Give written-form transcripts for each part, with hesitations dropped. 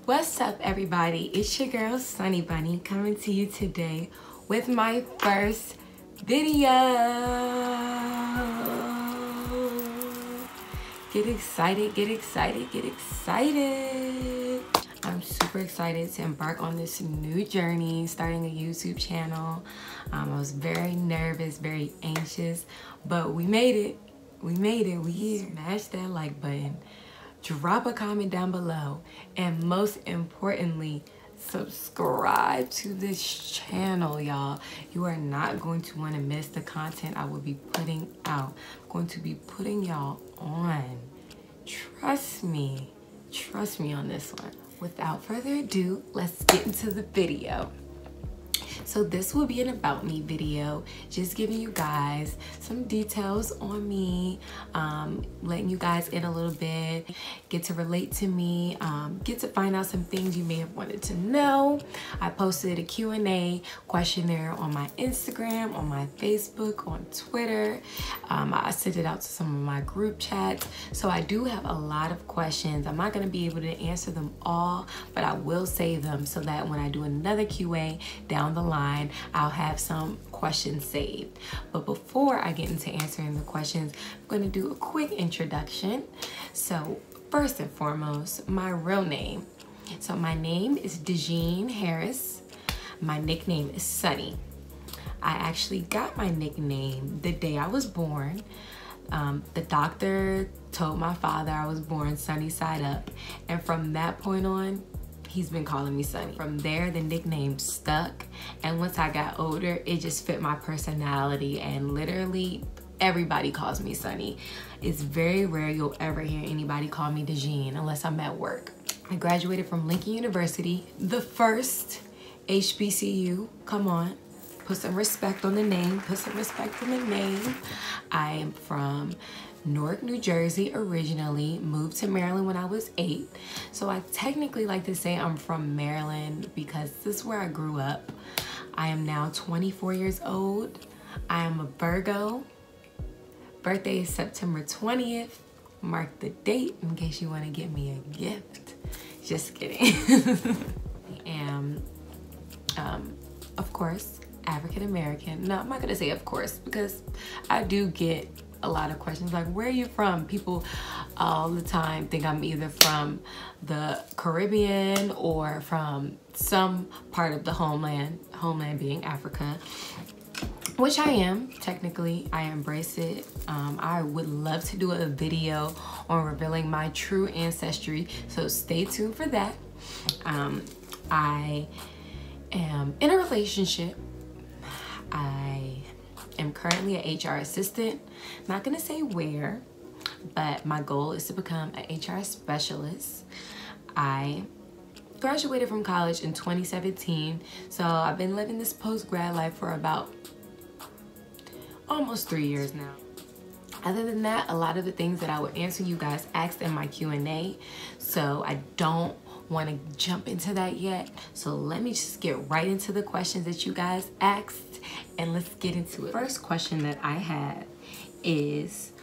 What's up, everybody? It's your girl Sunny Bunny coming to you today with my first video. Get excited, get excited, get excited. I'm super excited to embark on this new journey, starting a YouTube channel. I was very nervous, very anxious, but we made it. We made it. We here. Smash that like button. Drop a comment down below, and most importantly, subscribe to this channel, y'all. You are not going to want to miss the content I will be putting out. I'm going to be putting y'all on. Trust me on this one. Without further ado, let's get into the video. So this will be an about me video, just giving you guys some details on me, letting you guys in a little bit, get to relate to me, get to find out some things you may have wanted to know. I posted a Q&A questionnaire on my Instagram, on my Facebook, on Twitter. I sent it out to some of my group chats. So I do have a lot of questions. I'm not going to be able to answer them all, but I will save them so that when I do another QA down the line, I'll have some questions saved. But before I get into answering the questions, I'm going to do a quick introduction. So first and foremost, my real name. So my name is Dejean Harris. My nickname is Sunny. I actually got my nickname the day I was born. The doctor told my father I was born sunny side up, and from that point on, he's been calling me Sunny. From there, the nickname stuck, and once I got older, it just fit my personality, and literally everybody calls me Sunny. It's very rare you'll ever hear anybody call me Dejean unless I'm at work. I graduated from Lincoln University, the first HBCU. Come on, put some respect on the name, put some respect on the name. I am from Newark, New Jersey originally, moved to Maryland when I was 8. So I technically like to say I'm from Maryland because this is where I grew up. I am now 24 years old. I am a Virgo. Birthday is September 20th. Mark the date in case you want to give me a gift. Just kidding. I am, of course, African American. No, I'm not gonna say of course because I do get a lot of questions like, where are you from? People all the time think I'm either from the Caribbean or from some part of the homeland being Africa, which I am. Technically, I embrace it. I would love to do a video on revealing my true ancestry, so stay tuned for that. I am in a relationship. I am currently an HR assistant. Not gonna say where, but my goal is to become an HR specialist. I graduated from college in 2017, so I've been living this post-grad life for about almost 3 years now. Other than that, a lot of the things that I would answer you guys asked in my Q&A, so I don't want to jump into that yet. So let me just get right into the questions that you guys asked, and let's get into it. First question that I had is,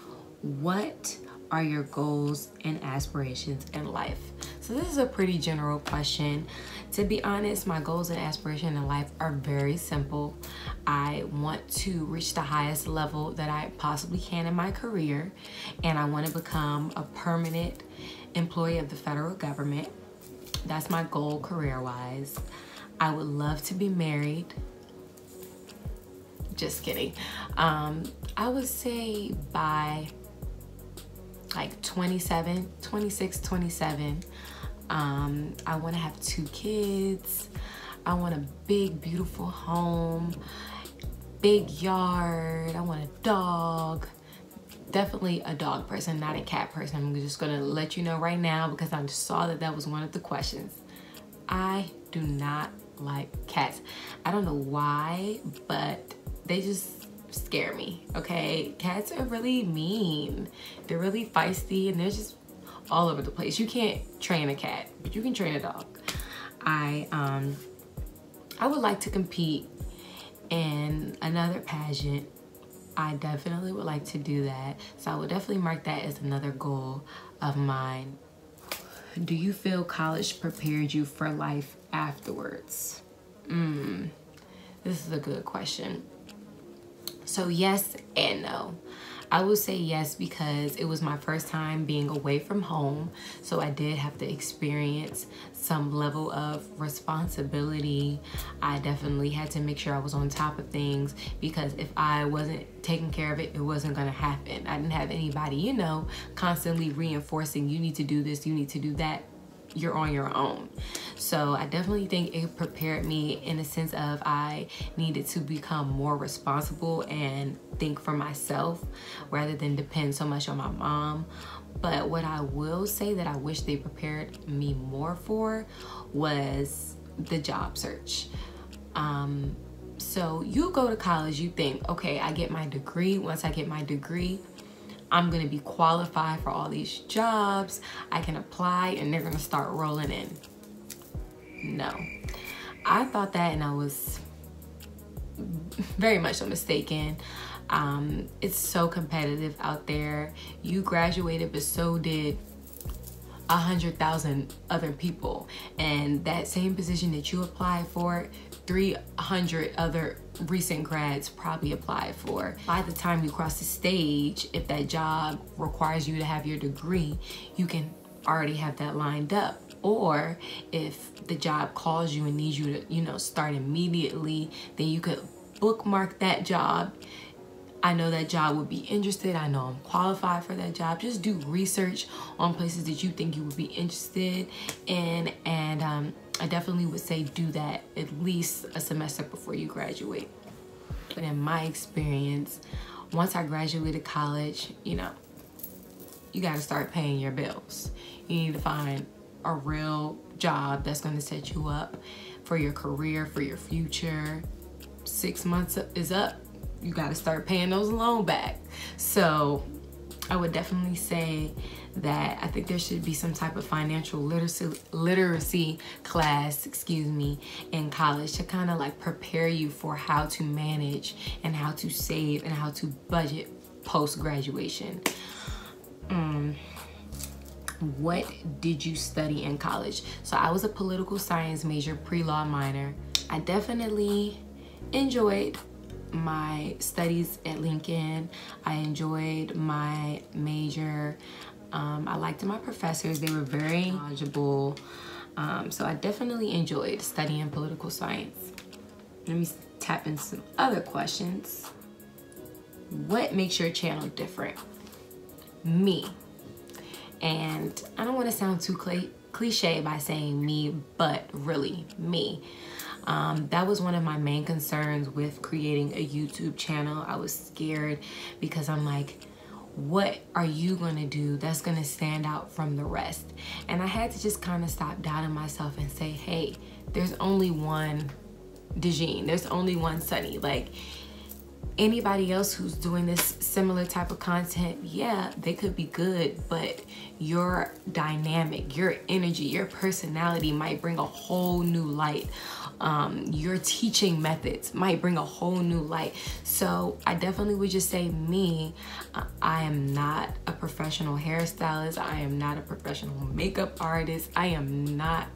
what are your goals and aspirations in life? So this is a pretty general question. To be honest, my goals and aspirations in life are very simple. I want to reach the highest level that I possibly can in my career, and I want to become a permanent employee of the federal government. That's my goal career-wise. I would love to be married. Just kidding. I would say by like 26, 27, I want to have 2 kids. I want a big, beautiful home, big yard. I want a dog. Definitely a dog person, not a cat person. I'm just gonna let you know right now because I saw that that was one of the questions. I do not like cats. I don't know why, but they just scare me, okay? Cats are really mean. They're really feisty, and they're just all over the place. You can't train a cat, but you can train a dog. I would like to compete in another pageant. I definitely would like to do that. So I would definitely mark that as another goal of mine. Do you feel college prepared you for life afterwards? This is a good question. So yes and no. I will say yes because it was my first time being away from home. So I did have to experience some level of responsibility. I definitely had to make sure I was on top of things, because if I wasn't taking care of it, it wasn't gonna happen. I didn't have anybody, you know, constantly reinforcing, you need to do this, you need to do that. You're on your own. So I definitely think it prepared me in a sense of I needed to become more responsible and think for myself rather than depend so much on my mom. But what I will say that I wish they prepared me more for was the job search. So you go to college, you think, okay, I get my degree. Once I get my degree, I'm gonna be qualified for all these jobs. I can apply and they're gonna start rolling in. No. I thought that, and I was very much so mistaken. It's so competitive out there. You graduated, but so did 100,000 other people. And that same position that you applied for, 300 other recent grads probably applied for. By the time you cross the stage, if that job requires you to have your degree, you can already have that lined up. Or if the job calls you and needs you to, you know, start immediately, then you could bookmark that job. I know that job would be interested. I know I'm qualified for that job. Just do research on places that you think you would be interested in. And I definitely would say do that at least a semester before you graduate. But in my experience, once I graduated college, you know, you got to start paying your bills. You need to find a real job that's going to set you up for your career, for your future. 6 months is up. You got to start paying those loans back. So I would definitely say that I think there should be some type of financial literacy class, in college to kind of like prepare you for how to manage and how to save and how to budget post-graduation. What did you study in college? So I was a political science major, pre-law minor. I definitely enjoyed my studies at Lincoln. I enjoyed my major. I liked my professors. They were very knowledgeable. So I definitely enjoyed studying political science. Let me tap in some other questions. What makes your channel different? Me. And I don't want to sound too cliche by saying me, but really me. That was one of my main concerns with creating a YouTube channel. I was scared because I'm like, what are you gonna do that's gonna stand out from the rest? And I had to just kind of stop doubting myself and say, hey, there's only one Dejeen, there's only one Sunny. Like, anybody else who's doing this similar type of content, yeah, they could be good, but your dynamic, your energy, your personality might bring a whole new light. Your teaching methods might bring a whole new light. So I definitely would just say me, I am not a professional hairstylist. I am not a professional makeup artist. I am not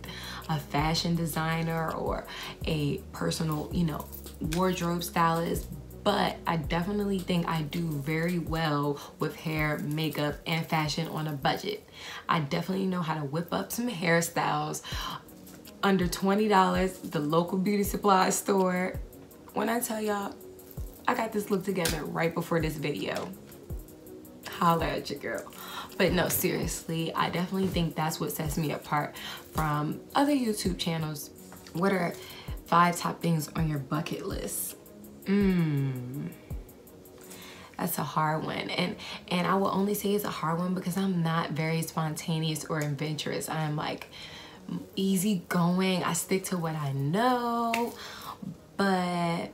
a fashion designer or a personal, you know, wardrobe stylist. But I definitely think I do very well with hair, makeup, and fashion on a budget. I definitely know how to whip up some hairstyles under $20, the local beauty supply store. When I tell y'all, I got this look together right before this video. Holla at your girl. But no, seriously, I definitely think that's what sets me apart from other YouTube channels. What are 5 top things on your bucket list? That's a hard one, and I will only say it's a hard one because I'm not very spontaneous or adventurous. I'm like easygoing. I stick to what I know, but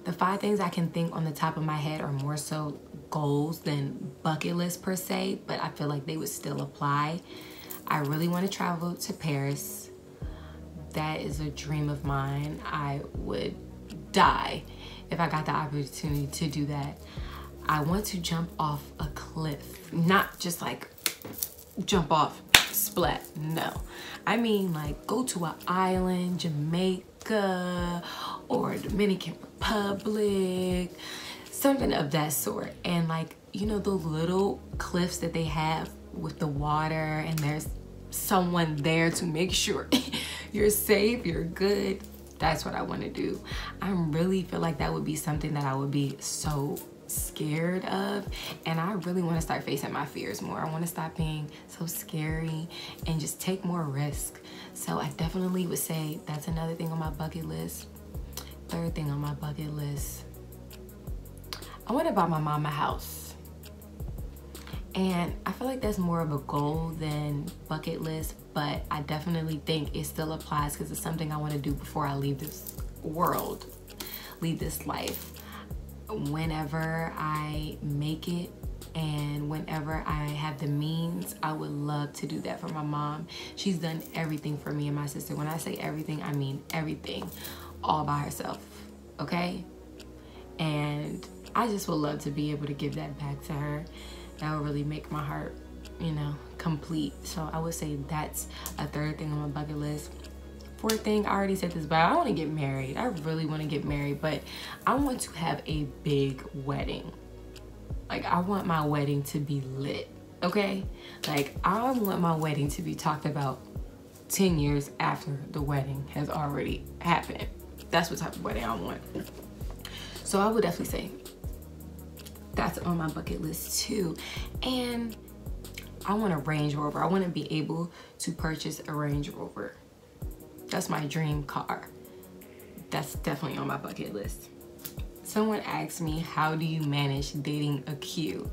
the 5 things I can think on the top of my head are more so goals than bucket list per se, but I feel like they would still apply. I really want to travel to Paris. That is a dream of mine. I would die if I got the opportunity to do that. I want to jump off a cliff, not just like jump off, splat. No. I mean, like, go to an island, Jamaica or Dominican Republic, something of that sort. And like, you know, the little cliffs that they have with the water, and there's someone there to make sure you're safe, you're good. That's what I want to do. I really feel like that would be something that I would be so scared of, and I really want to start facing my fears more. I want to stop being so scary and just take more risk. So I definitely would say that's another thing on my bucket list. Third thing on my bucket list, I want to buy my mom a house. And I feel like that's more of a goal than bucket list, but I definitely think it still applies because it's something I want to do before I leave this world, leave this life. Whenever I make it and whenever I have the means, I would love to do that for my mom. She's done everything for me and my sister. When I say everything, I mean everything, all by herself, okay? And I just would love to be able to give that back to her. That would really make my heart, you know, complete. So I would say that's a third thing on my bucket list. Fourth thing, I already said this, but I want to get married. I really want to get married, but I want to have a big wedding. Like, I want my wedding to be lit, okay? Like, I want my wedding to be talked about 10 years after the wedding has already happened. That's what type of wedding I want. So I would definitely say that's on my bucket list too. And I want a Range Rover. I want to be able to purchase a Range Rover. That's my dream car. That's definitely on my bucket list. Someone asked me, how do you manage dating a Q?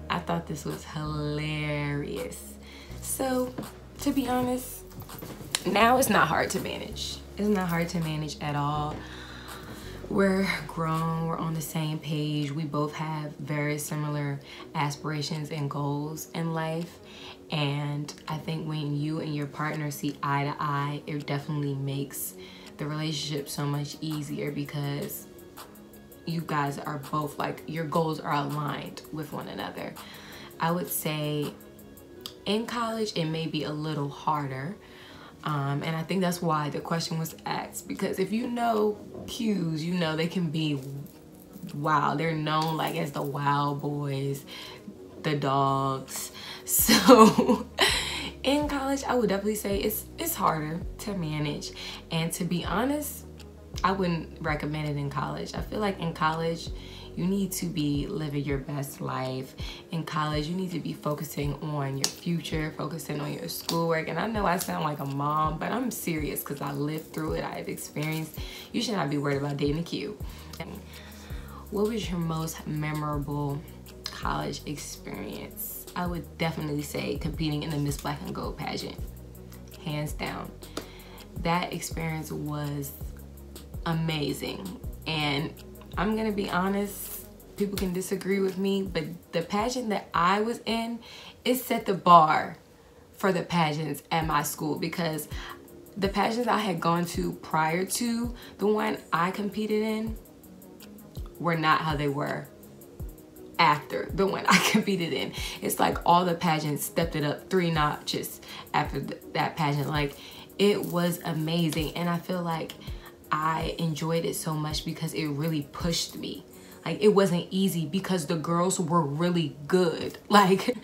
I thought this was hilarious. So, to be honest, now it's not hard to manage. It's not hard to manage at all. We're grown, we're on the same page. We both have very similar aspirations and goals in life. And I think when you and your partner see eye to eye, it definitely makes the relationship so much easier because you guys are both, like, your goals are aligned with one another. I would say in college, it may be a little harder. And I think that's why the question was asked, because if you know Qs, you know they can be wild. They're known like as the wild boys, the dogs. So in college, I would definitely say it's harder to manage. And to be honest, I wouldn't recommend it in college. I feel like in college, you need to be living your best life. In college, you need to be focusing on your future, focusing on your schoolwork. And I know I sound like a mom, but I'm serious because I lived through it. I've experienced. You should not be worried about dating a Q. What was your most memorable college experience? I would definitely say competing in the Miss Black and Gold pageant. Hands down. That experience was amazing. And I'm gonna be honest, people can disagree with me, but the pageant that I was in, it set the bar for the pageants at my school, because the pageants I had gone to prior to the one I competed in were not how they were after the one I competed in. It's like all the pageants stepped it up 3 notches after that pageant. Like, it was amazing, and I feel like I enjoyed it so much because it really pushed me. Like, it wasn't easy because the girls were really good, like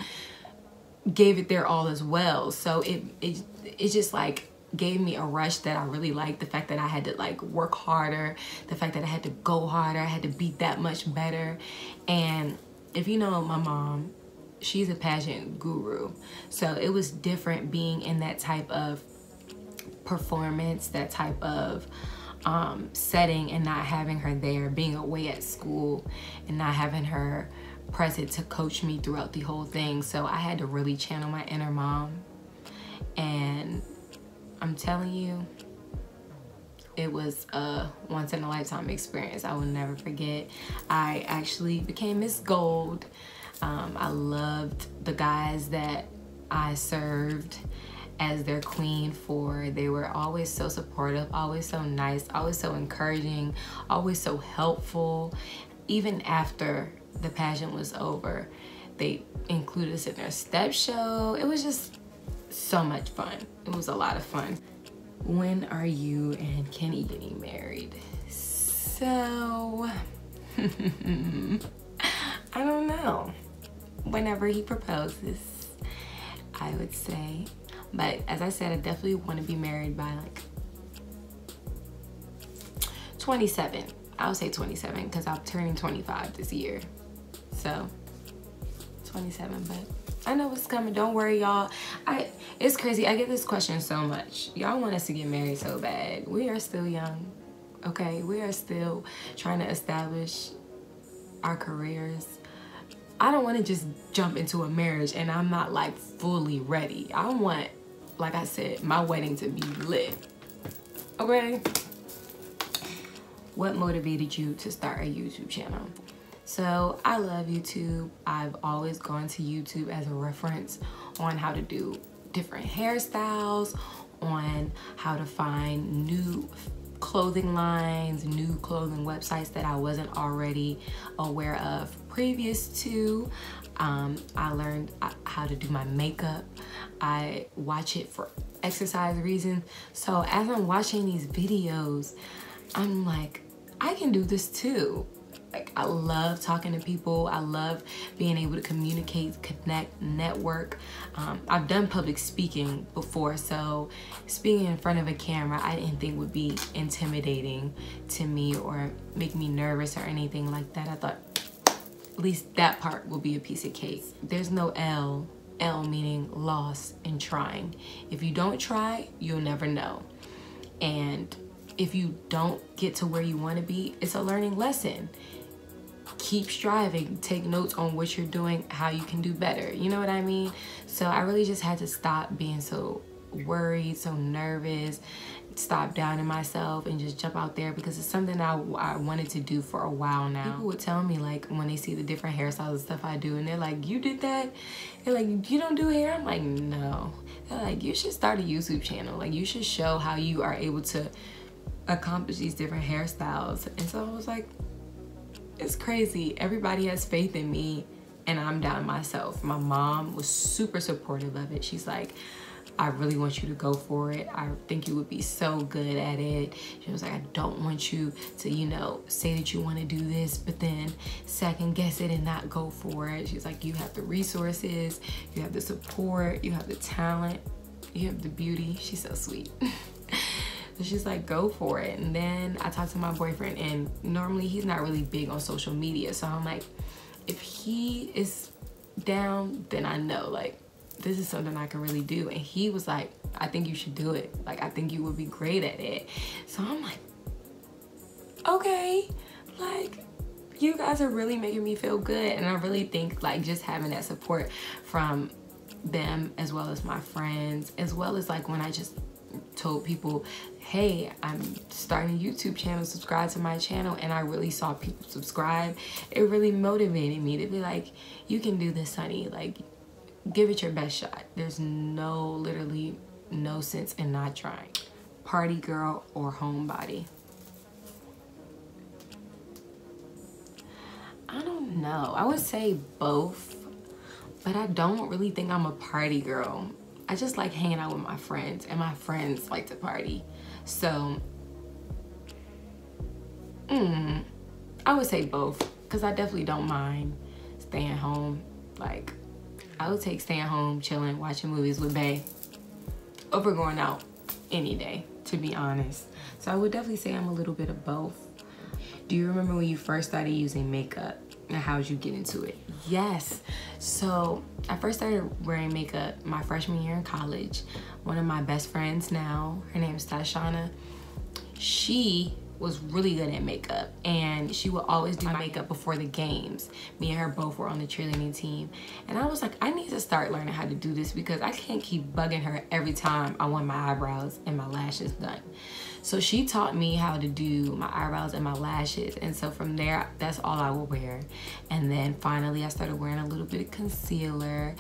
gave it their all as well. So it just like gave me a rush that I really liked. The fact that I had to like work harder, the fact that I had to go harder, I had to be that much better. And if you know my mom, she's a pageant guru. So it was different being in that type of performance, that type of setting, and not having her there, being away at school and not having her present to coach me throughout the whole thing. So I had to really channel my inner mom, and I'm telling you, it was a once in a lifetime experience I will never forget. I actually became Miss Gold. I loved the guys that I served as their queen for. They were always so supportive, always so nice, always so encouraging, always so helpful. Even after the pageant was over, they included us in their step show. It was just so much fun. It was a lot of fun. When are you and Kenny getting married? So, I don't know. Whenever he proposes, I would say. But as I said, I definitely want to be married by like 27. I would say 27 because I'm turning 25 this year. So 27, but I know what's coming. Don't worry, y'all. It's crazy. I get this question so much. Y'all want us to get married so bad. We are still young, okay? We are still trying to establish our careers. I don't want to just jump into a marriage and I'm not like fully ready. I want, like I said, my wedding to be lit, okay? What motivated you to start a YouTube channel? So I love YouTube. I've always gone to YouTube as a reference on how to do different hairstyles, on how to find new clothing lines, new clothing websites that I wasn't already aware of previous to. I learned how to do my makeup. I watch it for exercise reasons. So as I'm watching these videos, I'm like, I can do this too. Like, I love talking to people. I love being able to communicate, connect, network. I've done public speaking before, so speaking in front of a camera, I didn't think would be intimidating to me or make me nervous or anything like that. I thought at least that part will be a piece of cake. There's no L meaning loss in trying. If you don't try, you'll never know. And if you don't get to where you want to be, it's a learning lesson. Keep striving, take notes on what you're doing, how you can do better. You know what I mean? So I really just had to stop being so worried, so nervous, stop doubting myself and just jump out there, because it's something I wanted to do for a while now. People would tell me, like, when they see the different hairstyles and stuff I do, and they're like, you did that? They're like, you don't do hair? I'm like, no. They're like, you should start a YouTube channel. Like, you should show how you are able to accomplish these different hairstyles. And so I was like, it's crazy. Everybody has faith in me and I'm down myself. My mom was super supportive of it. She's like, I really want you to go for it. I think you would be so good at it. She was like, I don't want you to, you know, say that you want to do this, but then second guess it and not go for it. She's like, you have the resources, you have the support, you have the talent, you have the beauty. She's so sweet. So she's like, go for it. And then I talked to my boyfriend, and normally he's not really big on social media. So I'm like, if he is down, then I know, like, this is something I can really do. And he was like, I think you should do it. Like, I think you would be great at it. So I'm like, okay, like, you guys are really making me feel good. And I really think, like, just having that support from them, as well as my friends, as well as like when I just told people, hey, I'm starting a YouTube channel, subscribe to my channel, and I really saw people subscribe, it really motivated me to be like, you can do this, honey. Like, give it your best shot. There's literally no sense in not trying. Party girl or homebody? I don't know. I would say both, but I don't really think I'm a party girl. I just like hanging out with my friends, and my friends like to party. So, I would say both, because I definitely don't mind staying home. Like, I would take staying home, chilling, watching movies with Bae over going out any day, to be honest. So I would definitely say I'm a little bit of both. Do you remember when you first started using makeup, and how did you get into it? Yes. So I first started wearing makeup my freshman year in college. One of my best friends now, her name is Tashana, she was really good at makeup, and she would always do my makeup before the games. Me and her both were on the cheerleading team, and I was like, I need to start learning how to do this, because I can't keep bugging her every time I want my eyebrows and my lashes done. So she taught me how to do my eyebrows and my lashes, and so from there, that's all I would wear. And then finally I started wearing a little bit of concealer,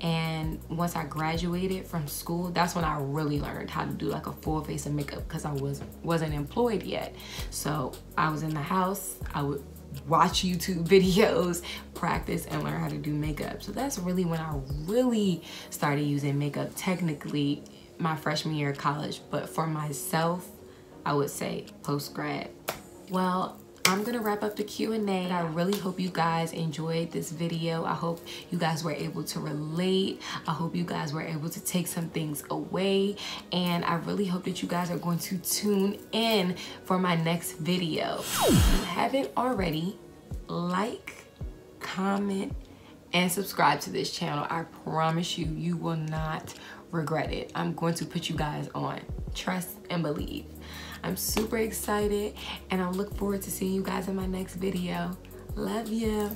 and once I graduated from school, that's when I really learned how to do like a full face of makeup, because I wasn't employed yet. So I was in the house, I would watch YouTube videos, practice, and learn how to do makeup. So that's really when I really started using makeup, technically my freshman year of college. But for myself, I would say post-grad. Well, I'm gonna wrap up the Q&A. I really hope you guys enjoyed this video. I hope you guys were able to relate. I hope you guys were able to take some things away. And I really hope that you guys are going to tune in for my next video. If you haven't already, like, comment, and subscribe to this channel. I promise you, you will not regret it. I'm going to put you guys on. Trust and believe. I'm super excited, and I look forward to seeing you guys in my next video. Love ya.